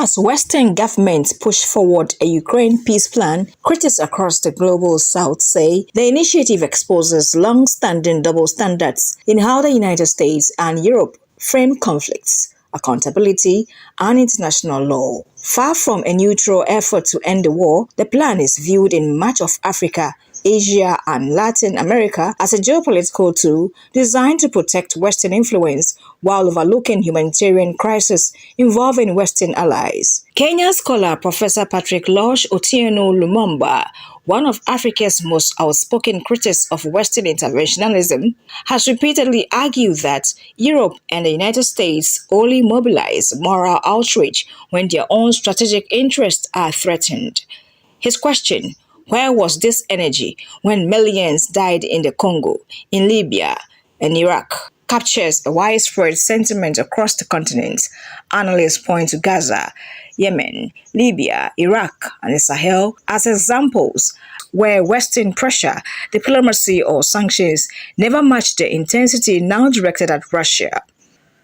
As Western governments push forward a Ukraine peace plan, critics across the global south say the initiative exposes long-standing double standards in how the United States and Europe frame conflicts, accountability, and international law. Far from a neutral effort to end the war, the plan is viewed in much of Africa, Asia, and Latin America as a geopolitical tool designed to protect Western influence while overlooking humanitarian crises involving Western allies. Kenyan scholar Professor Patrick Losh Otieno Lumumba, one of Africa's most outspoken critics of Western interventionism, has repeatedly argued that Europe and the United States only mobilize moral outrage when their own strategic interests are threatened. His question: where was this energy when millions died in the Congo, in Libya, and Iraq? Captures a widespread sentiment across the continent. Analysts point to Gaza, Yemen, Libya, Iraq, and the Sahel as examples where Western pressure, diplomacy, or sanctions never matched the intensity now directed at Russia.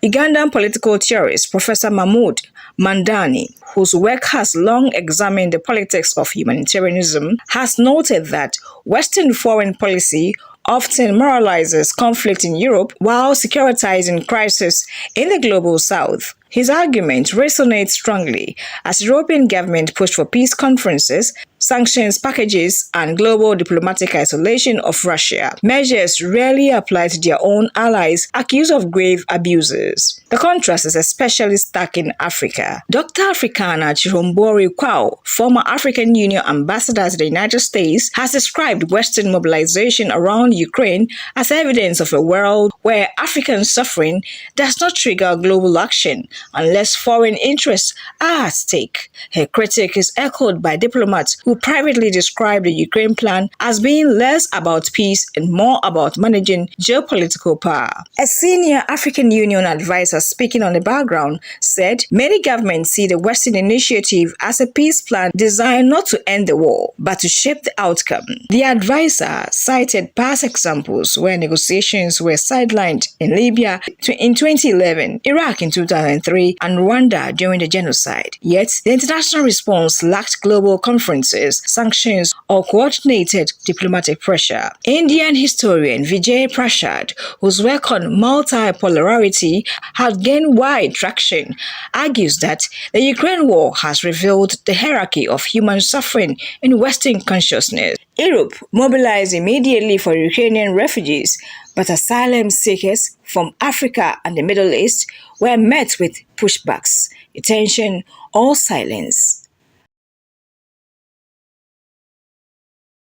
Ugandan political theorist Professor Mahmoud Mandani, whose work has long examined the politics of humanitarianism, has noted that Western foreign policy often moralizes conflict in Europe while securitizing crisis in the global south. His argument resonates strongly as European governments push for peace conferences, sanctions packages, and global diplomatic isolation of Russia. Measures rarely apply to their own allies accused of grave abuses. The contrast is especially stark in Africa. Dr. Africana Chirombori Kwao, former African Union ambassador to the United States, has described Western mobilization around Ukraine as evidence of a world where African suffering does not trigger global action unless foreign interests are at stake. Her critique is echoed by diplomats who privately describe the Ukraine plan as being less about peace and more about managing geopolitical power. A senior African Union advisor speaking on the background said many governments see the Western initiative as a peace plan designed not to end the war, but to shape the outcome. The advisor cited past examples where negotiations were sidelined in Libya in 2011, Iraq in 2003, and Rwanda during the genocide. Yet, the international response lacked global conferences, sanctions, or coordinated diplomatic pressure. Indian historian Vijay Prashad, whose work on multipolarity had gained wide traction, argues that the Ukraine war has revealed the hierarchy of human suffering in Western consciousness. Europe mobilized immediately for Ukrainian refugees, but asylum seekers from Africa and the Middle East were met with pushbacks, detention, or silence.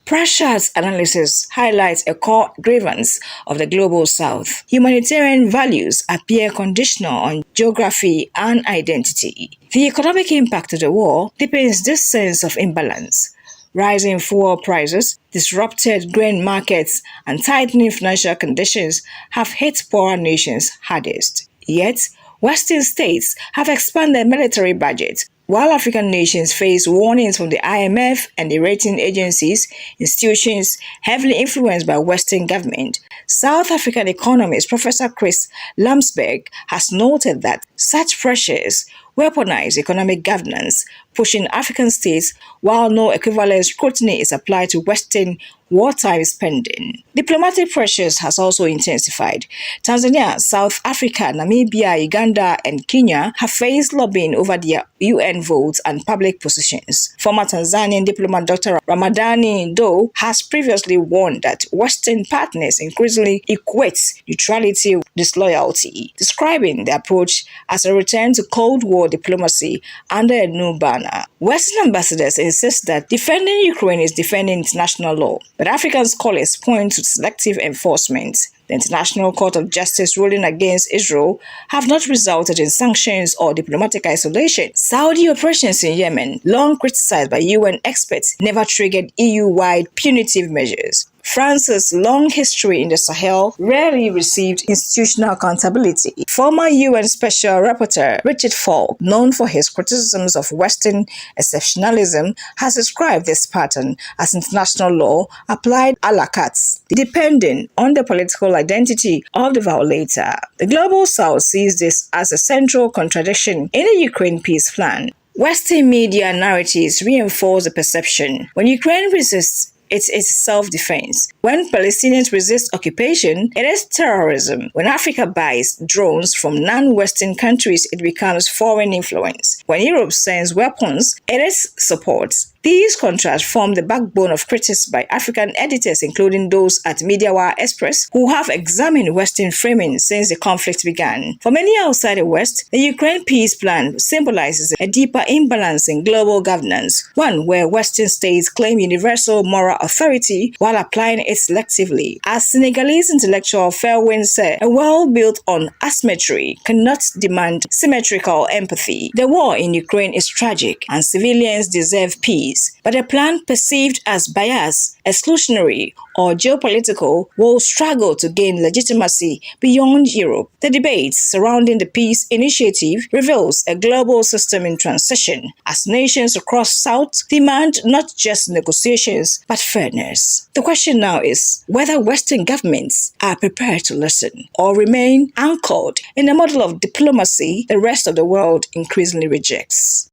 Prashad's analysis highlights a core grievance of the global south. Humanitarian values appear conditional on geography and identity. The economic impact of the war deepens this sense of imbalance. Rising fuel prices, disrupted grain markets, and tightening financial conditions have hit poorer nations hardest. Yet, Western states have expanded military budgets, while African nations face warnings from the IMF and the rating agencies, institutions heavily influenced by Western government. South African economist Professor Chris Lamsberg has noted that such pressures weaponize economic governance, pushing African states while no equivalent scrutiny is applied to Western wartime spending. Diplomatic pressures has also intensified. Tanzania, South Africa, Namibia, Uganda, and Kenya have faced lobbying over their UN votes and public positions. Former Tanzanian diplomat Dr. Ramadhani Doe has previously warned that Western partners increasingly equate neutrality with disloyalty, describing the approach as a return to Cold War diplomacy under a new banner. Western ambassadors insist that defending Ukraine is defending international law, but African scholars point to selective enforcement. The International Court of Justice ruling against Israel have not resulted in sanctions or diplomatic isolation. Saudi operations in Yemen, long criticized by UN experts, never triggered EU-wide punitive measures. France's long history in the Sahel rarely received institutional accountability. Former UN Special Rapporteur Richard Falk, known for his criticisms of Western exceptionalism, has described this pattern as international law applied a la carte, depending on the political identity of the violator. The Global South sees this as a central contradiction in the Ukraine peace plan. Western media narratives reinforce the perception. When Ukraine resists, it is self-defense. When Palestinians resist occupation, it is terrorism. When Africa buys drones from non-Western countries, it becomes foreign influence. When Europe sends weapons, it is support. These contrasts form the backbone of critics by African editors, including those at MediaWire Express, who have examined Western framing since the conflict began. For many outside the West, the Ukraine peace plan symbolizes a deeper imbalance in global governance, one where Western states claim universal moral authority while applying it selectively. As Senegalese intellectual Fairwind said, a world built on asymmetry cannot demand symmetrical empathy. The war in Ukraine is tragic, and civilians deserve peace. But a plan perceived as biased, exclusionary, or geopolitical will struggle to gain legitimacy beyond Europe. The debate surrounding the peace initiative reveals a global system in transition, as nations across South demand not just negotiations, but fairness. The question now is whether Western governments are prepared to listen or remain anchored in a model of diplomacy the rest of the world increasingly rejects.